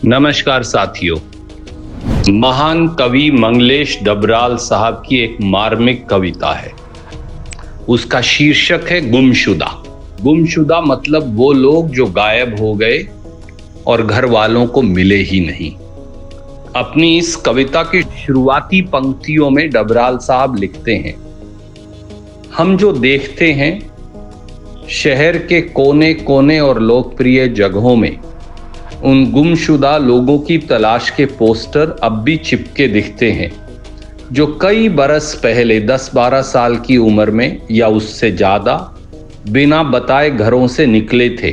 नमस्कार साथियों। महान कवि मंगलेश डबराल साहब की एक मार्मिक कविता है। उसका शीर्षक है गुमशुदा। गुमशुदा मतलब वो लोग जो गायब हो गए और घर वालों को मिले ही नहीं। अपनी इस कविता की शुरुआती पंक्तियों में डबराल साहब लिखते हैं, हम जो देखते हैं शहर के कोने कोने और लोकप्रिय जगहों में उन गुमशुदा लोगों की तलाश के पोस्टर अब भी चिपके दिखते हैं, जो कई बरस पहले 10-12 साल की उम्र में या उससे ज्यादा बिना बताए घरों से निकले थे।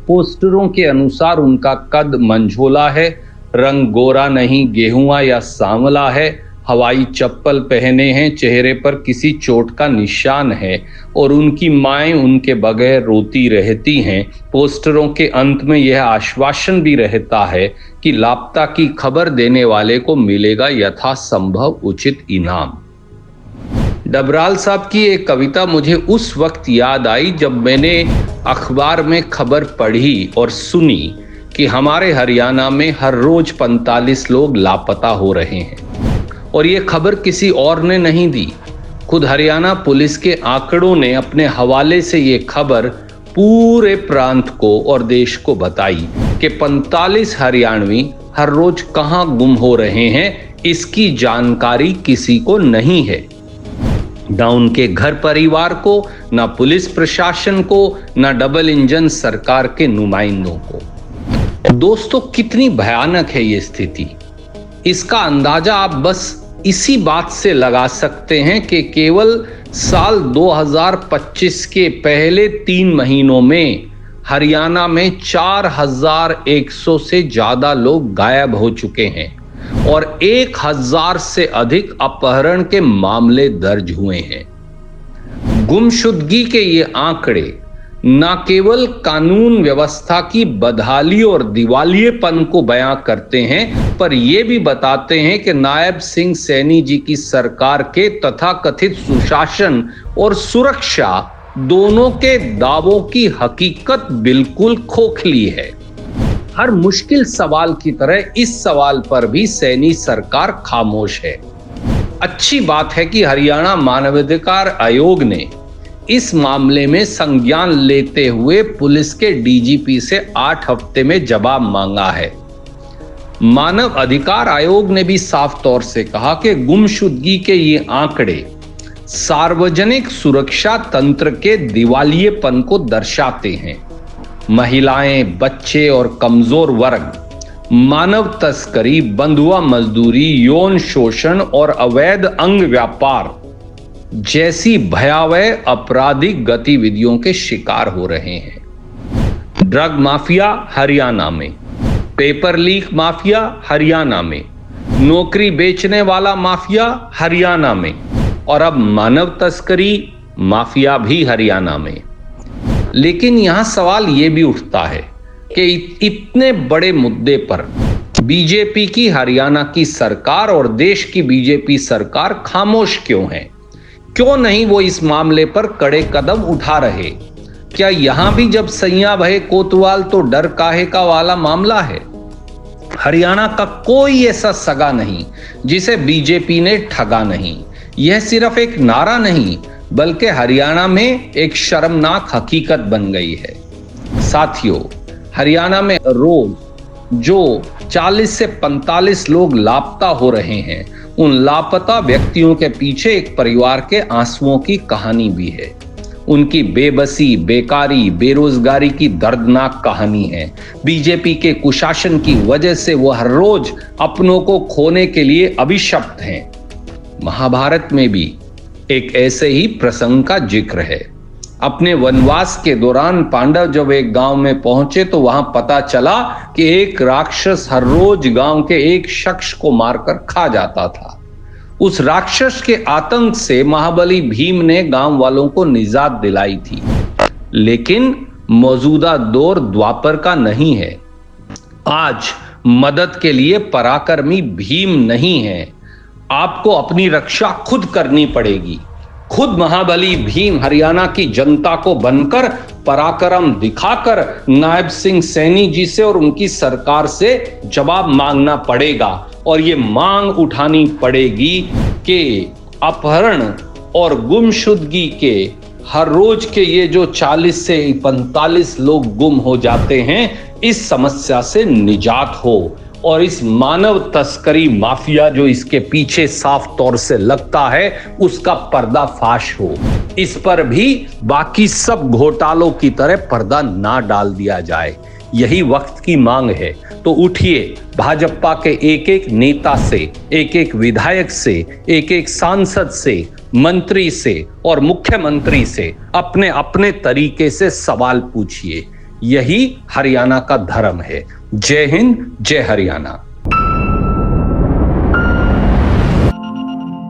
पोस्टरों के अनुसार उनका कद मंझोला है, रंग गोरा नहीं गेहुआ या सांवला है, हवाई चप्पल पहने हैं, चेहरे पर किसी चोट का निशान है और उनकी माएं उनके बगैर रोती रहती हैं। पोस्टरों के अंत में यह आश्वासन भी रहता है कि लापता की खबर देने वाले को मिलेगा यथासंभव उचित इनाम। डबराल साहब की एक कविता मुझे उस वक्त याद आई जब मैंने अखबार में खबर पढ़ी और सुनी कि हमारे हरियाणा में हर रोज 45 लोग लापता हो रहे हैं। और ये खबर किसी और ने नहीं दी, खुद हरियाणा पुलिस के आंकड़ों ने अपने हवाले से ये खबर पूरे प्रांत को और देश को बताई कि 45 हरियाणवी हर रोज कहां गुम हो रहे हैं, इसकी जानकारी किसी को नहीं है। ना उनके घर परिवार को, ना पुलिस प्रशासन को, ना डबल इंजन सरकार के नुमाइंदों को। दोस्तों, कितनी भयानक है ये स्थिति। इसका अंदाजा आप बस इसी बात से लगा सकते हैं कि केवल साल 2025 के पहले 3 महीनों में हरियाणा में 4100 से ज्यादा लोग गायब हो चुके हैं और 1000 से अधिक अपहरण के मामले दर्ज हुए हैं। गुमशुदगी के ये आंकड़े न केवल कानून व्यवस्था की बदहाली और दिवालियेपन को बयां करते हैं, पर यह भी बताते हैं कि नायब सिंह सैनी जी की सरकार के तथाकथित सुशासन और सुरक्षा दोनों के दावों की हकीकत बिल्कुल खोखली है। हर मुश्किल सवाल की तरह इस सवाल पर भी सैनी सरकार खामोश है। अच्छी बात है कि हरियाणा मानवाधिकार आयोग ने इस मामले में संज्ञान लेते हुए पुलिस के डीजीपी से 8 हफ्ते में जवाब मांगा है। मानव अधिकार आयोग ने भी साफ तौर से कहा कि गुमशुदगी के ये आंकड़े सार्वजनिक सुरक्षा तंत्र के दिवालियेपन को दर्शाते हैं। महिलाएं, बच्चे और कमजोर वर्ग मानव तस्करी, बंधुआ मजदूरी, यौन शोषण और अवैध अंग व्यापार जैसी भयावह आपराधिक गतिविधियों के शिकार हो रहे हैं। ड्रग माफिया हरियाणा में, पेपर लीक माफिया हरियाणा में, नौकरी बेचने वाला माफिया हरियाणा में और अब मानव तस्करी माफिया भी हरियाणा में। लेकिन यहां सवाल यह भी उठता है कि इतने बड़े मुद्दे पर बीजेपी की हरियाणा की सरकार और देश की बीजेपी सरकार खामोश क्यों है? क्यों नहीं वो इस मामले पर कड़े कदम उठा रहे? क्या यहां भी जब सैया भये कोतवाल तो डर काहे का वाला मामला है? हरियाणा का कोई ऐसा सगा नहीं जिसे बीजेपी ने ठगा नहीं। यह सिर्फ एक नारा नहीं बल्कि हरियाणा में एक शर्मनाक हकीकत बन गई है। साथियों, हरियाणा में रोज जो 40 से 45 लोग लापता हो रहे हैं, उन लापता व्यक्तियों के पीछे एक परिवार के आंसुओं की कहानी भी है। उनकी बेबसी, बेकारी, बेरोजगारी की दर्दनाक कहानी है। बीजेपी के कुशासन की वजह से वो हर रोज अपनों को खोने के लिए अभिशप्त हैं। महाभारत में भी एक ऐसे ही प्रसंग का जिक्र है। अपने वनवास के दौरान पांडव जब एक गांव में पहुंचे तो वहां पता चला कि एक राक्षस हर रोज गांव के एक शख्स को मारकर खा जाता था। उस राक्षस के आतंक से महाबली भीम ने गांव वालों को निजात दिलाई थी। लेकिन मौजूदा दौर द्वापर का नहीं है। आज मदद के लिए पराक्रमी भीम नहीं है। आपको अपनी रक्षा खुद करनी पड़ेगी। खुद महाबली भीम हरियाणा की जनता को बनकर पराक्रम दिखाकर नायब सिंह सैनी जी से और उनकी सरकार से जवाब मांगना पड़ेगा और ये मांग उठानी पड़ेगी कि अपहरण और गुमशुदगी के हर रोज के ये जो 40 से 45 लोग गुम हो जाते हैं, इस समस्या से निजात हो और इस मानव तस्करी माफिया जो इसके पीछे साफ तौर से लगता है उसका पर्दाफाश हो। इस पर भी बाकी सब घोटालों की तरह पर्दा ना डाल दिया जाए, यही वक्त की मांग है। तो उठिए, भाजपा के एक एक नेता से, एक एक विधायक से, एक एक सांसद से, मंत्री से और मुख्यमंत्री से अपने अपने तरीके से सवाल पूछिए। यही हरियाणा का धर्म है। जय हिंद, जय हरियाणा।